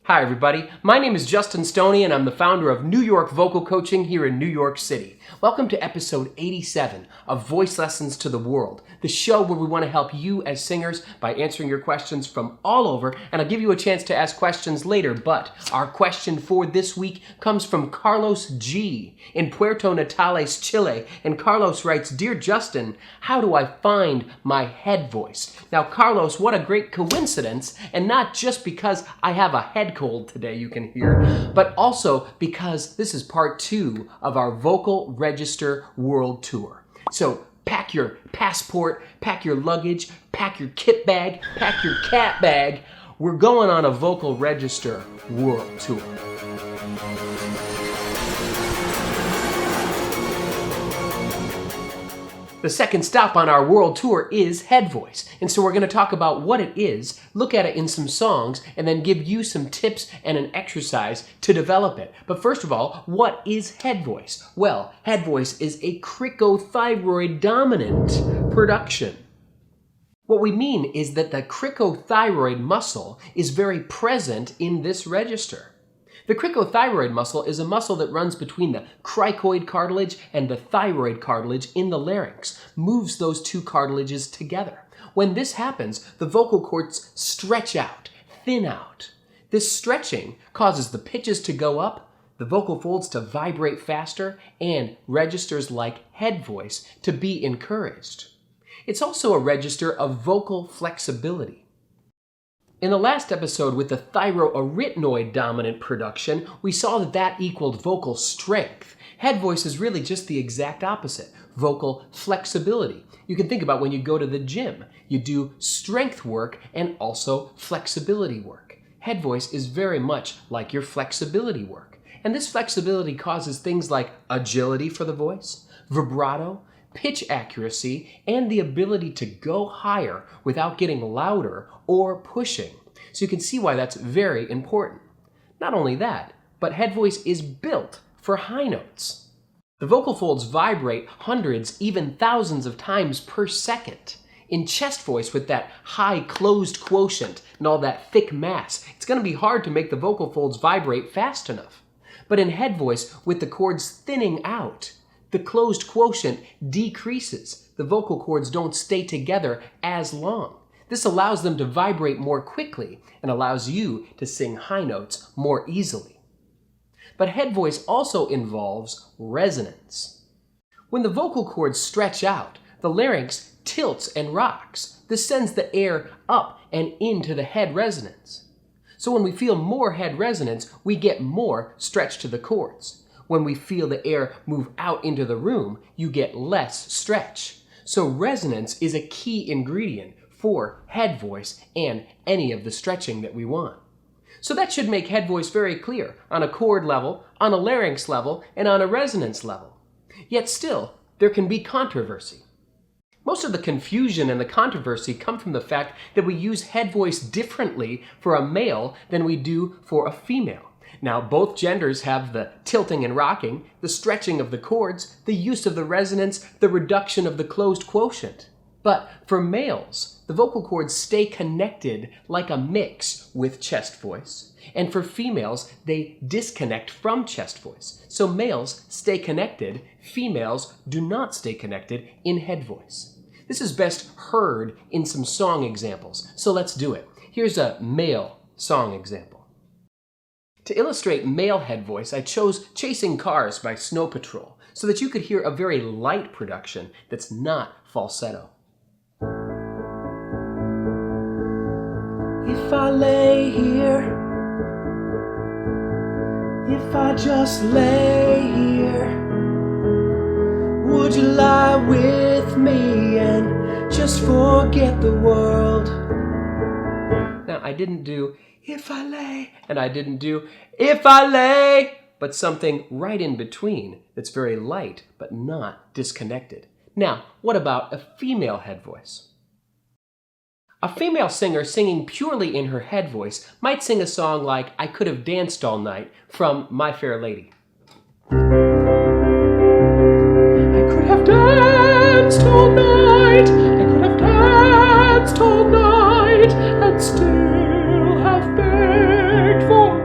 Hi everybody, my name is Justin Stoney and I'm the founder of New York Vocal Coaching here in New York City. Welcome to episode 87 of Voice Lessons to the World, the show where we want to help you as singers by answering your questions from all over, and I'll give you a chance to ask questions later, but our question for this week comes from Carlos G. in Puerto Natales, Chile, and Carlos writes, "Dear Justin, how do I find my head voice?" Now Carlos, what a great coincidence, and not just because I have a head cold today, you can hear, but also because this is part 2 of our Vocal Register World Tour. So pack your passport, pack your luggage, pack your kit bag, pack your cat bag. We're going on a Vocal Register World Tour. The second stop on our world tour is head voice, and so we're going to talk about what it is, look at it in some songs, and then give you some tips and an exercise to develop it. But first of all, what is head voice? Well, head voice is a cricothyroid dominant production. What we mean is that the cricothyroid muscle is very present in this register. The cricothyroid muscle is a muscle that runs between the cricoid cartilage and the thyroid cartilage in the larynx, moves those two cartilages together. When this happens, the vocal cords stretch out, thin out. This stretching causes the pitches to go up, the vocal folds to vibrate faster, and registers like head voice to be encouraged. It's also a register of vocal flexibility. In the last episode with the thyroarytenoid dominant production, we saw that equaled vocal strength. Head voice is really just the exact opposite, vocal flexibility. You can think about when you go to the gym. You do strength work and also flexibility work. Head voice is very much like your flexibility work. And this flexibility causes things like agility for the voice, vibrato, pitch accuracy, and the ability to go higher without getting louder or pushing. So you can see why that's very important. Not only that, but head voice is built for high notes. The vocal folds vibrate hundreds, even thousands of times per second. In chest voice, with that high closed quotient and all that thick mass, it's going to be hard to make the vocal folds vibrate fast enough. But in head voice, with the cords thinning out, the closed quotient decreases. The vocal cords don't stay together as long. This allows them to vibrate more quickly and allows you to sing high notes more easily. But head voice also involves resonance. When the vocal cords stretch out, the larynx tilts and rocks. This sends the air up and into the head resonance. So when we feel more head resonance, we get more stretch to the cords. When we feel the air move out into the room, you get less stretch. So resonance is a key ingredient for head voice and any of the stretching that we want. So that should make head voice very clear on a chord level, on a larynx level, and on a resonance level. Yet still, there can be controversy. Most of the confusion and the controversy come from the fact that we use head voice differently for a male than we do for a female. Now, both genders have the tilting and rocking, the stretching of the cords, the use of the resonance, the reduction of the closed quotient. But for males, the vocal cords stay connected like a mix with chest voice. And for females, they disconnect from chest voice. So males stay connected, females do not stay connected in head voice. This is best heard in some song examples. So let's do it. Here's a male song example. To illustrate male head voice, I chose Chasing Cars by Snow Patrol so that you could hear a very light production that's not falsetto. If I lay here, if I just lay here, would you lie with me and just forget the world? Now, I didn't do if I lay, and I didn't do if I lay, but something right in between that's very light but not disconnected. Now, what about a female head voice? A female singer singing purely in her head voice might sing a song like I Could Have Danced All Night from My Fair Lady. I could have danced all night, I could have danced all night, and still have begged for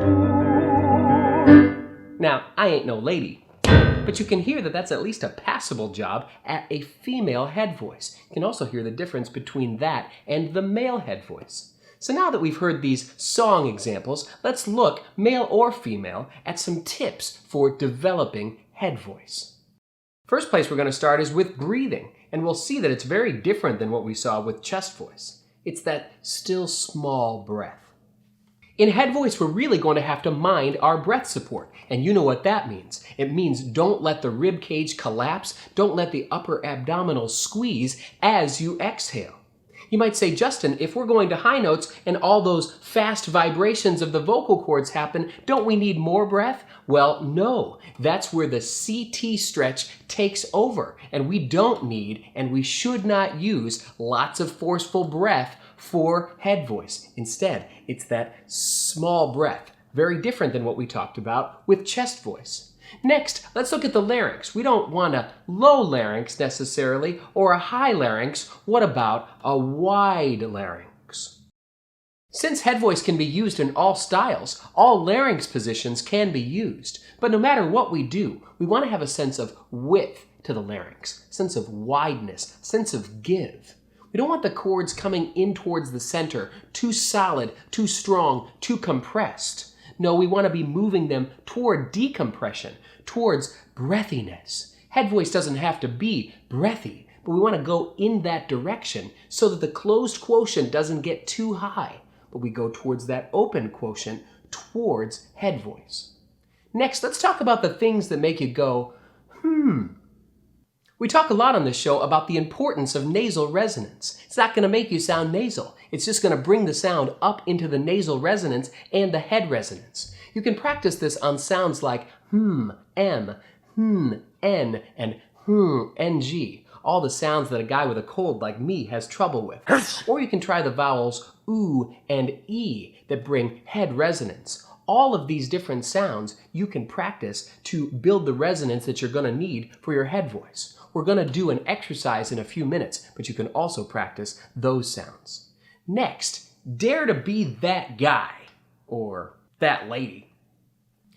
no lady. But you can hear that that's at least a passable job at a female head voice. You can also hear the difference between that and the male head voice. So now that we've heard these song examples, let's look, male or female, at some tips for developing head voice. First place we're going to start is with breathing, and we'll see that it's very different than what we saw with chest voice. It's that still small breath. In head voice, we're really going to have to mind our breath support, and you know what that means. It means don't let the rib cage collapse, don't let the upper abdominal squeeze as you exhale. You might say, Justin, if we're going to high notes and all those fast vibrations of the vocal cords happen, don't we need more breath? Well, no. That's where the CT stretch takes over, and we don't need and we should not use lots of forceful breath for head voice. Instead, it's that small breath, very different than what we talked about with chest voice. Next, let's look at the larynx. We don't want a low larynx necessarily or a high larynx. What about a wide larynx? Since head voice can be used in all styles, all larynx positions can be used. But no matter what we do, we want to have a sense of width to the larynx, sense of wideness, sense of give. We don't want the cords coming in towards the center, too solid, too strong, too compressed. No, we want to be moving them toward decompression, towards breathiness. Head voice doesn't have to be breathy, but we want to go in that direction so that the closed quotient doesn't get too high, but we go towards that open quotient, towards head voice. Next, let's talk about the things that make you go, We talk a lot on this show about the importance of nasal resonance. It's not going to make you sound nasal. It's just going to bring the sound up into the nasal resonance and the head resonance. You can practice this on sounds like m, n, and ng, all the sounds that a guy with a cold like me has trouble with. Or you can try the vowels oo and e that bring head resonance. All of these different sounds you can practice to build the resonance that you're going to need for your head voice. We're going to do an exercise in a few minutes, but you can also practice those sounds. Next, dare to be that guy or that lady.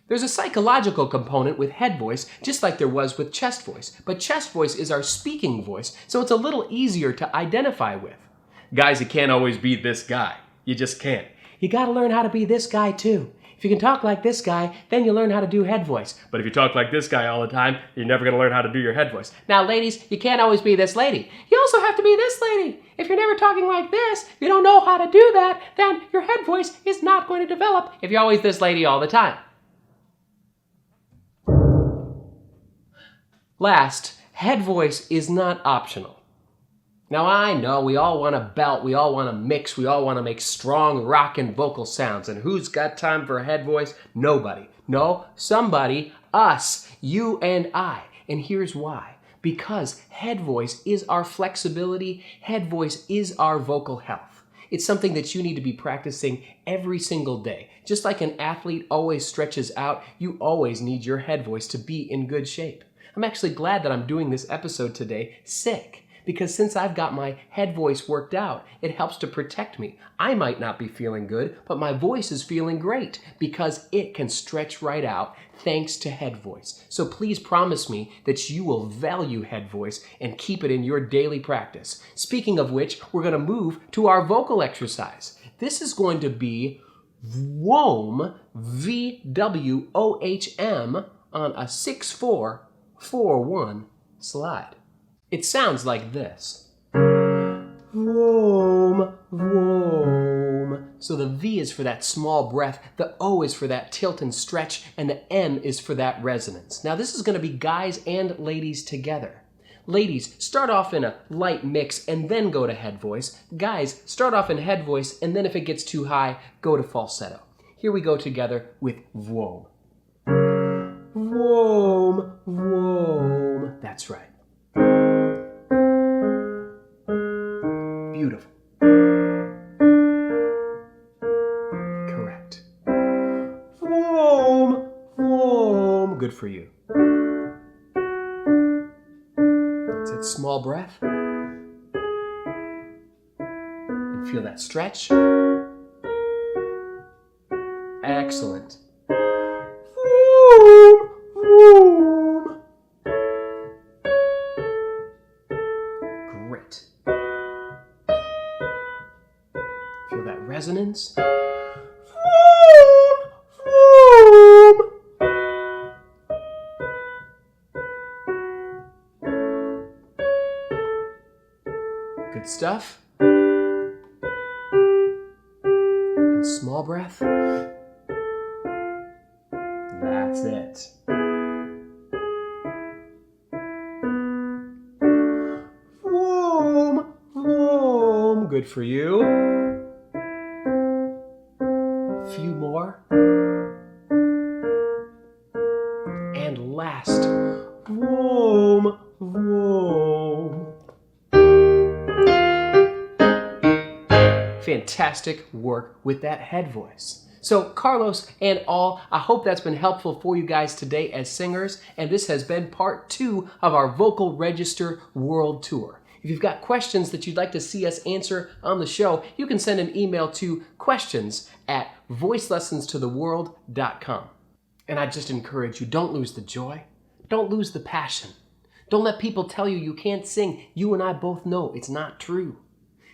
There's a psychological component with head voice, just like there was with chest voice, but chest voice is our speaking voice, so it's a little easier to identify with. Guys, you can't always be this guy. You just can't. You got to learn how to be this guy too. If you can talk like this guy, then you learn how to do head voice. But if you talk like this guy all the time, you're never going to learn how to do your head voice. Now, ladies, you can't always be this lady. You also have to be this lady. If you're never talking like this, you don't know how to do that, then your head voice is not going to develop if you're always this lady all the time. Last, head voice is not optional. Now I know we all want to belt, we all want to mix, we all want to make strong rockin' vocal sounds. And who's got time for a head voice? Nobody. No, somebody, us, you and I. And here's why. Because head voice is our flexibility, head voice is our vocal health. It's something that you need to be practicing every single day. Just like an athlete always stretches out, you always need your head voice to be in good shape. I'm actually glad that I'm doing this episode today sick. Because since I've got my head voice worked out, it helps to protect me. I might not be feeling good, but my voice is feeling great because it can stretch right out thanks to head voice. So please promise me that you will value head voice and keep it in your daily practice. Speaking of which, we're going to move to our vocal exercise. This is going to be VWOHM, VWOHM, on a 6-4-4-1 slide. It sounds like this. VWOHM, VWOHM. So the V is for that small breath, the O is for that tilt and stretch, and the M is for that resonance. Now this is going to be guys and ladies together. Ladies, start off in a light mix and then go to head voice. Guys, start off in head voice and then if it gets too high, go to falsetto. Here we go together with VWOHM. VWOHM, VWOHM. That's right. Beautiful. Correct. VWOHM, VWOHM. Good for you. That's it. Small breath. And feel that stretch. Excellent. VWOHM, VWOHM. happens. Vroom, vroom. Good stuff. And small breath. That's it. Vroom, vroom. Good for you. A few more. And last. Vroom, vroom. Fantastic work with that head voice. So Carlos and all, I hope that's been helpful for you guys today as singers, and this has been part 2 of our Vocal Register World Tour. If you've got questions that you'd like to see us answer on the show, you can send an email to questions@voicelessonstotheworld.com. And I just encourage you, don't lose the joy, don't lose the passion. Don't let people tell you you can't sing. You and I both know it's not true.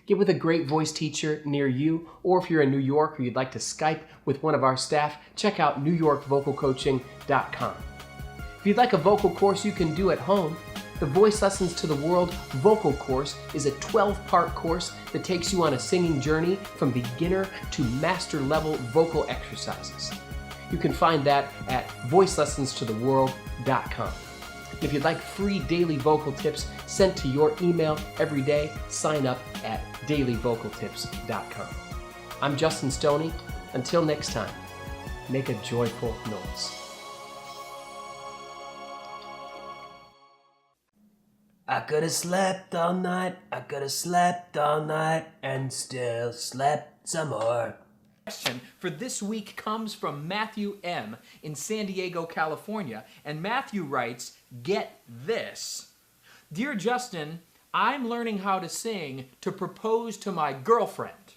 Get with a great voice teacher near you, or if you're in New York or you'd like to Skype with one of our staff, check out newyorkvocalcoaching.com. If you'd like a vocal course you can do at home, the Voice Lessons to the World vocal course is a 12-part course that takes you on a singing journey from beginner to master level vocal exercises. You can find that at voicelessonstotheworld.com. If you'd like free daily vocal tips sent to your email every day, sign up at dailyvocaltips.com. I'm Justin Stoney. Until next time, make a joyful noise. I could have slept all night, I could have slept all night, and still slept some more. Question for this week comes from Matthew M. in San Diego, California. And Matthew writes, get this. Dear Justin, I'm learning how to sing to propose to my girlfriend.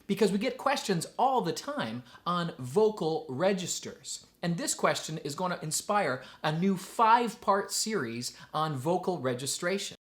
Because we get questions all the time on vocal registers. And this question is going to inspire a new 5-part series on vocal registration.